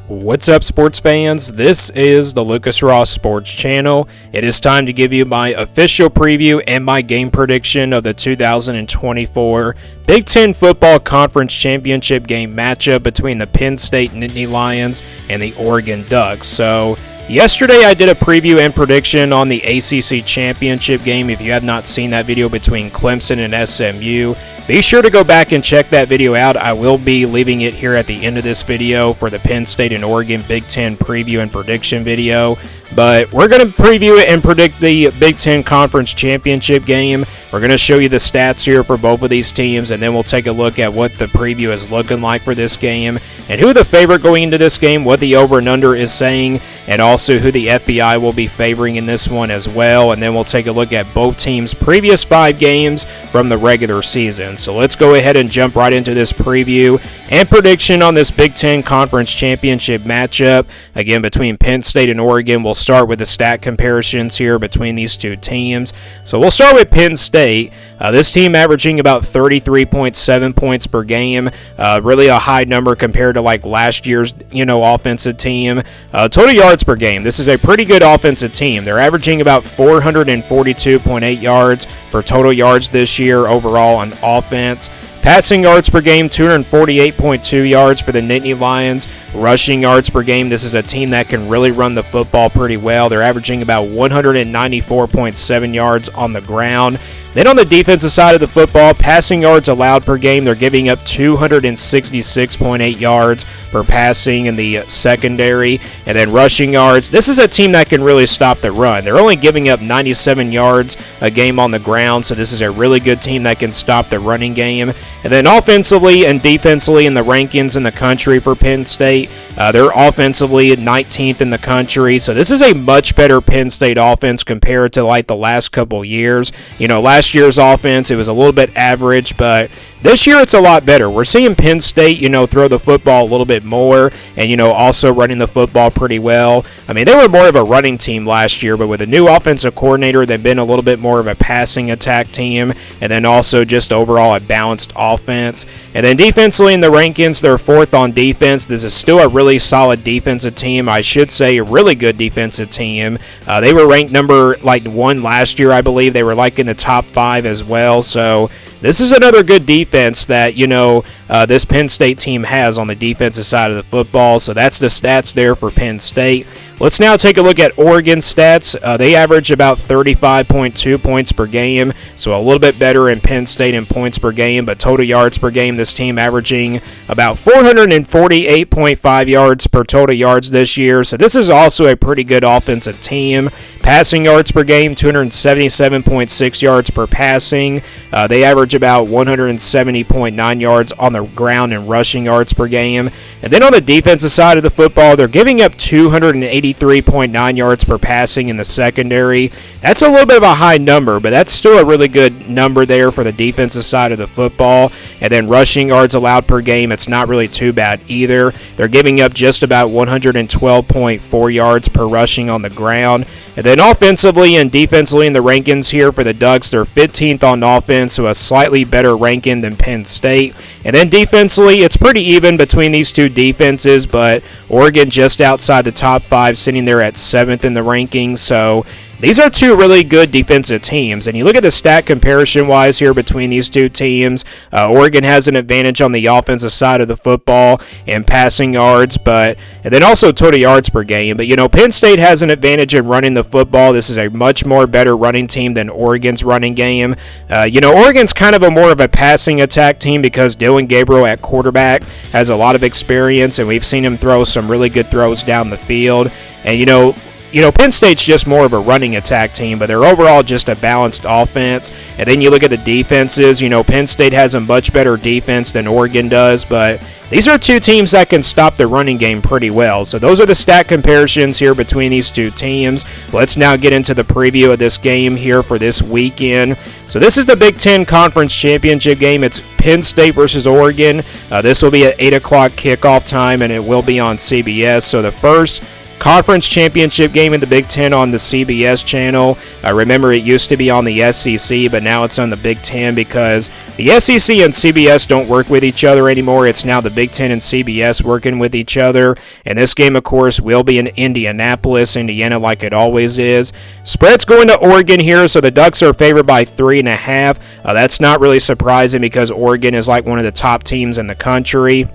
What's up, sports fans? This is the Lucas Ross Sports Channel. It is time to give you my official preview and my game prediction of the 2024 Big Ten Football Conference Championship game matchup between the Penn State Nittany Lions and the Oregon Ducks. So, yesterday I did a preview and prediction on the ACC Championship game. If you have not seen that video between Clemson and SMU, be sure to go back and check that video out. I will be leaving it here at the end of this video for the Penn State and Oregon Big Ten preview and prediction video. But we're going to preview it and predict the Big Ten Conference Championship game. We're going to show you the stats here for both of these teams, and then we'll take a look at what the preview is looking like for this game, and who the favorite going into this game, what the over and under is saying, and also who the FBI will be favoring in this one as well. And then we'll take a look at both teams' previous 5 games from the regular season. So let's go ahead and jump right into this preview and prediction on this Big Ten Conference Championship matchup, again, between Penn State and Oregon. We'll start with the stat comparisons here between these two teams. So we'll start with Penn State. This team averaging about 33.7 points per game, really a high number compared to like last year's, offensive team. Total yards per game. This is a pretty good offensive team. They're averaging about 442.8 yards per total yards this year overall on offense. Passing yards per game, 248.2 yards for the Nittany Lions. Rushing yards per game, this is a team that can really run the football pretty well. They're averaging about 194.7 yards on the ground. Then on the defensive side of the football, passing yards allowed per game, they're giving up 266.8 yards per passing in the secondary. And then rushing yards, this is a team that can really stop the run. They're only giving up 97 yards a game on the ground, so this is a really good team that can stop the running game. And then offensively and defensively in the rankings in the country for Penn State, they're offensively 19th in the country, so this is a much better Penn State offense compared to like the last couple years. Last year's offense, it was a little bit average, but this year it's a lot better. We're seeing Penn State, throw the football a little bit more and, also running the football pretty well. I mean, they were more of a running team last year, but with a new offensive coordinator, they've been a little bit more of a passing attack team, and then also just overall a balanced offense. And then defensively in the rankings, they're 4th on defense. This is still a really solid defensive team. I should say a really good defensive team. They were ranked number 1 last year, I believe. They were in the top 5 as well. So this is another good defense that, this Penn State team has on the defensive side of the football. So that's the stats there for Penn State. Let's now take a look at Oregon stats. They average about 35.2 points per game, so a little bit better in Penn State in points per game, but total yards per game, this team averaging about 448.5 yards per total yards this year, so this is also a pretty good offensive team. Passing yards per game, 277.6 yards per passing. They average about 170.9 yards on the ground and rushing yards per game. And then on the defensive side of the football, they're giving up 283.9 yards per passing in the secondary. That's a little bit of a high number, but that's still a really good number there for the defensive side of the football. And then rushing yards allowed per game, it's not really too bad either. They're giving up just about 112.4 yards per rushing on the ground. And then offensively and defensively in the rankings here for the Ducks, they're 15th on offense, so a slightly better ranking than Penn State. And then defensively, it's pretty even between these two defenses, but Oregon just outside the top 5, sitting there at 7th in the rankings. So these are two really good defensive teams, and you look at the stat comparison-wise here between these two teams. Oregon has an advantage on the offensive side of the football in passing yards, and then also total yards per game. But, Penn State has an advantage in running the football. This is a much more better running team than Oregon's running game. Oregon's kind of more of a passing attack team because Dylan Gabriel at quarterback has a lot of experience, and we've seen him throw some really good throws down the field. And, Penn State's just more of a running attack team, but they're overall just a balanced offense. And then you look at the defenses, Penn State has a much better defense than Oregon does, but these are two teams that can stop the running game pretty well. So those are the stat comparisons here between these two teams. Let's now get into the preview of this game here for this weekend. So this is the Big Ten Conference Championship game. It's Penn State versus Oregon. This will be at 8 o'clock kickoff time, and it will be on CBS. So the first conference championship game in the Big Ten on the CBS channel. Remember, it used to be on the SEC, but now it's on the Big Ten because the SEC and CBS don't work with each other anymore. It's now the Big Ten and CBS working with each other. And this game, of course, will be in Indianapolis, Indiana, like it always is. Spread's going to Oregon here, so the Ducks are favored by 3.5. That's not really surprising because Oregon is like one of the top teams in the country.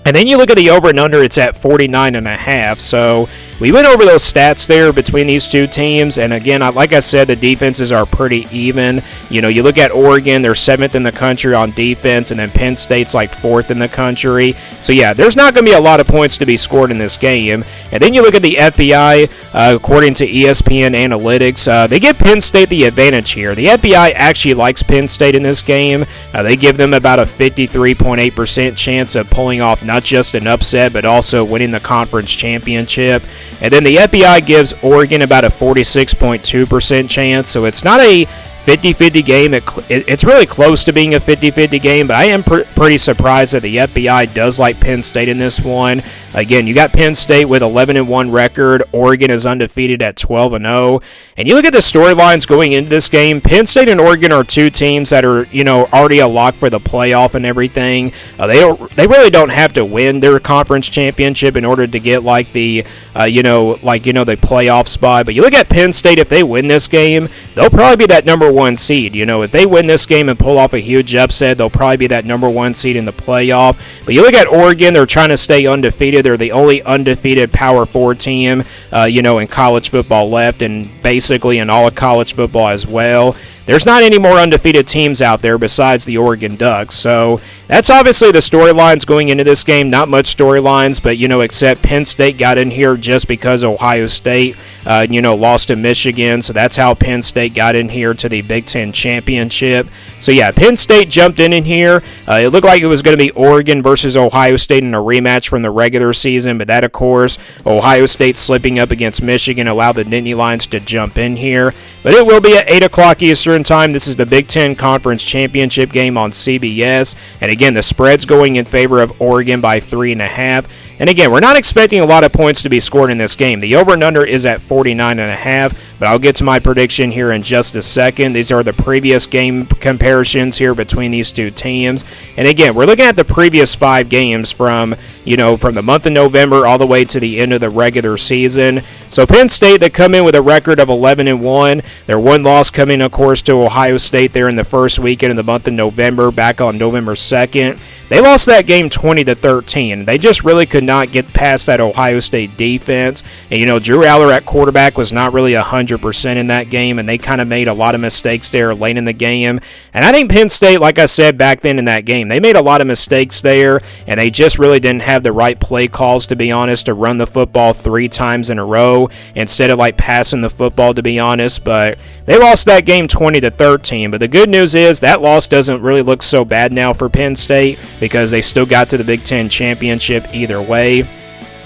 And then you look at the over and under, it's at 49.5. So we went over those stats there between these two teams. And again, like I said, the defenses are pretty even. You know, you look at Oregon, they're 7th in the country on defense, and then Penn State's like 4th in the country. So yeah, there's not going to be a lot of points to be scored in this game. And then you look at the FBI, according to ESPN Analytics, they give Penn State the advantage here. The FBI actually likes Penn State in this game. They give them about a 53.8% chance of pulling off not just an upset, but also winning the conference championship. And then the FBI gives Oregon about a 46.2% chance, so it's not a 50-50 game. It's really close to being a 50-50 game, but I am pretty surprised that the FBI does like Penn State in this one. Again, you got Penn State with 11-1 record. Oregon is undefeated at 12-0. And you look at the storylines going into this game, Penn State and Oregon are two teams that are, already a lock for the playoff and everything. They really don't have to win their conference championship in order to get the playoff spot. But you look at Penn State, if they win this game, they'll probably be that number one seed. If they win this game and pull off a huge upset, they'll probably be that number one seed in the playoff. But you look at Oregon, they're trying to stay undefeated. They're the only undefeated Power 4 team, in college football left, and basically in all of college football as well. There's not any more undefeated teams out there besides the Oregon Ducks. So that's obviously the storylines going into this game. Not much storylines, but, except Penn State got in here just because Ohio State, lost to Michigan. So that's how Penn State got in here to the Big Ten championship. So, yeah, Penn State jumped in here. It looked like it was going to be Oregon versus Ohio State in a rematch from the regular season. But that, of course, Ohio State slipping up against Michigan allowed the Nittany Lions to jump in here. But it will be at 8 o'clock Eastern time. This is the Big Ten Conference Championship game on CBS. And again, the spread's going in favor of Oregon by 3.5. And again, we're not expecting a lot of points to be scored in this game. The over and under is at 49.5. But I'll get to my prediction here in just a second. These are the previous game comparisons here between these two teams. And again, we're looking at the previous 5 games from the month of November all the way to the end of the regular season. So Penn State, they come in with a record of 11-1. Their one loss coming, of course, to Ohio State there in the first weekend of the month of November, back on November 2nd. They lost that game 20-13. They just really could not get past that Ohio State defense. And, Drew Aller at quarterback was not really 100% in that game, and they kind of made a lot of mistakes there late in the game. And I think Penn State, like I said back then in that game, they made a lot of mistakes there, and they just really didn't have the right play calls, to be honest, to run the football 3 times in a row instead of passing the football, to be honest. But they lost that game 20-13. But the good news is that loss doesn't really look so bad now for Penn State, because they still got to the Big Ten championship either way.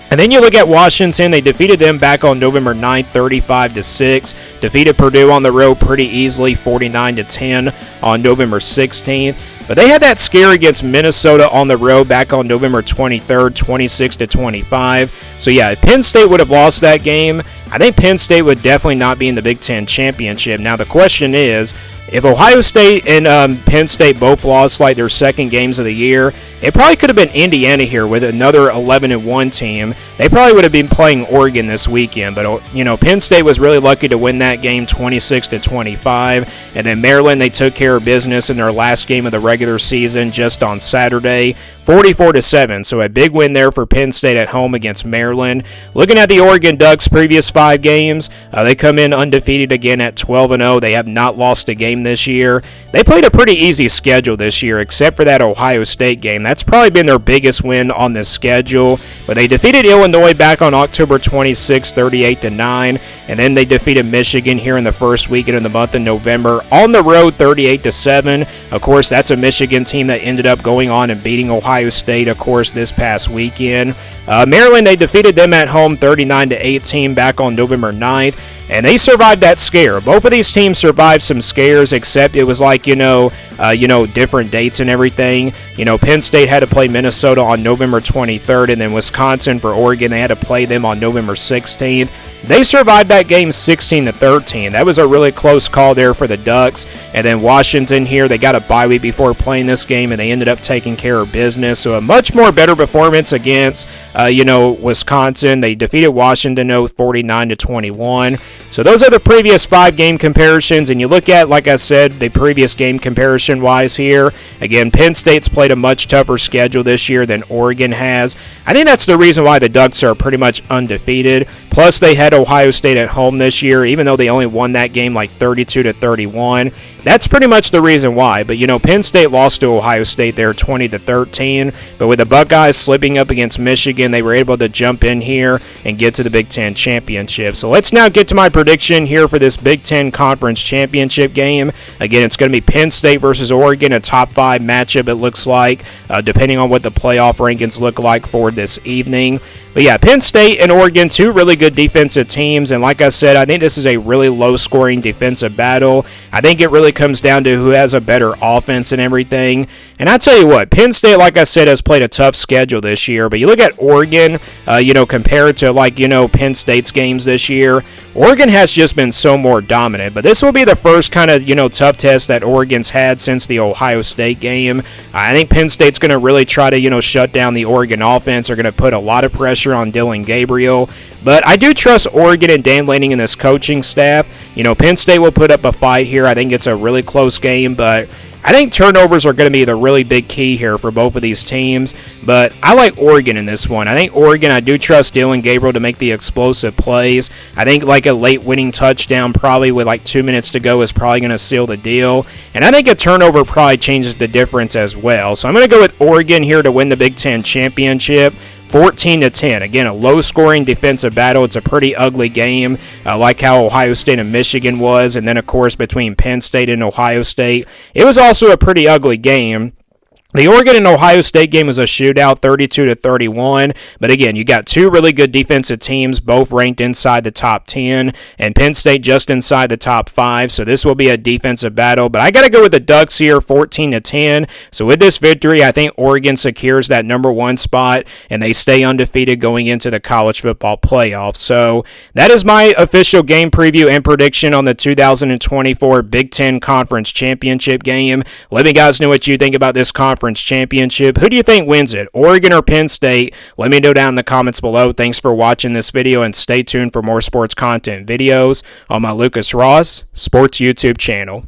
And then you look at Washington. They defeated them back on November 9th, 35-6. Defeated Purdue on the road pretty easily, 49-10 on November 16th. But they had that scare against Minnesota on the road back on November 23rd, 26-25. So yeah, if Penn State would have lost that game, I think Penn State would definitely not be in the Big Ten championship. Now the question is, if Ohio State and Penn State both lost their second games of the year, it probably could have been Indiana here with another 11-1 team. They probably would have been playing Oregon this weekend. But, Penn State was really lucky to win that game 26-25. And then Maryland, they took care of business in their last game of the regular season just on Saturday, 44-7. So a big win there for Penn State at home against Maryland. Looking at the Oregon Ducks' previous 5 games, they come in undefeated again at 12-0. They have not lost a game this year. They played a pretty easy schedule this year, except for that Ohio State game. That's probably been their biggest win on this schedule. But they defeated Illinois back on October 26, 38-9. and then they defeated Michigan here in the first weekend of the month in November on the road 38-7. Of course, that's a Michigan team that ended up going on and beating Ohio State, of course, this past weekend. Maryland, they defeated them at home 39-18 back on November 9th. And they survived that scare. Both of these teams survived some scares, except it was like, different dates and everything. Penn State had to play Minnesota on November 23rd, and then Wisconsin for Oregon, they had to play them on November 16th. They survived that game 16-13. That was a really close call there for the Ducks. And then Washington here, they got a bye week before playing this game, and they ended up taking care of business. So a much more better performance against, Wisconsin. They defeated Washington 49-21. So those are the previous 5 game comparisons, and you look at, like I said, the previous game comparison-wise here. Again, Penn State's played a much tougher schedule this year than Oregon has. I think that's the reason why the Ducks are pretty much undefeated. Plus, they had Ohio State at home this year, even though they only won that game like 32-31. That's pretty much the reason why. But, Penn State lost to Ohio State there 20-13. But with the Buckeyes slipping up against Michigan, they were able to jump in here and get to the Big Ten Championship. So let's now get to my prediction here for this Big Ten Conference Championship game. Again, it's going to be Penn State versus Oregon, a top 5 matchup, it looks like, depending on what the playoff rankings look like for this evening. But yeah, Penn State and Oregon, 2 really good defensive teams, and like I said, I think this is a really low-scoring defensive battle. I think it really comes down to who has a better offense and everything. And I tell you what, Penn State, like I said, has played a tough schedule this year, but you look at Oregon, compared to, Penn State's games this year, Oregon has just been so more dominant. But this will be the first kind of, tough test that Oregon's had since the Ohio State game. I think Penn State's going to really try to, shut down the Oregon offense. They're going to put a lot of pressure on Dylan Gabriel. But I do trust Oregon and Dan Lanning and this coaching staff. Penn State will put up a fight here. I think it's a really close game, but I think turnovers are going to be the really big key here for both of these teams, but I like Oregon in this one. I think Oregon, I do trust Dylan Gabriel to make the explosive plays. I think like a late winning touchdown probably with like 2 minutes to go is probably going to seal the deal, and I think a turnover probably changes the difference as well. So I'm going to go with Oregon here to win the Big Ten Championship. 14-10. Again, a low-scoring defensive battle. It's a pretty ugly game, like how Ohio State and Michigan was. And then, of course, between Penn State and Ohio State, it was also a pretty ugly game. The Oregon and Ohio State game was a shootout, 32-31. But again, you got 2 really good defensive teams, both ranked inside the top 10, and Penn State just inside the top 5. So this will be a defensive battle. But I got to go with the Ducks here, 14-10. So with this victory, I think Oregon secures that number 1 spot, and they stay undefeated going into the college football playoffs. So that is my official game preview and prediction on the 2024 Big Ten Conference Championship game. Let me guys know what you think about this conference championship. Who do you think wins it, Oregon or Penn State? Let me know down in the comments below. Thanks for watching this video, and stay tuned for more sports content videos on my Lucas Ross Sports YouTube channel.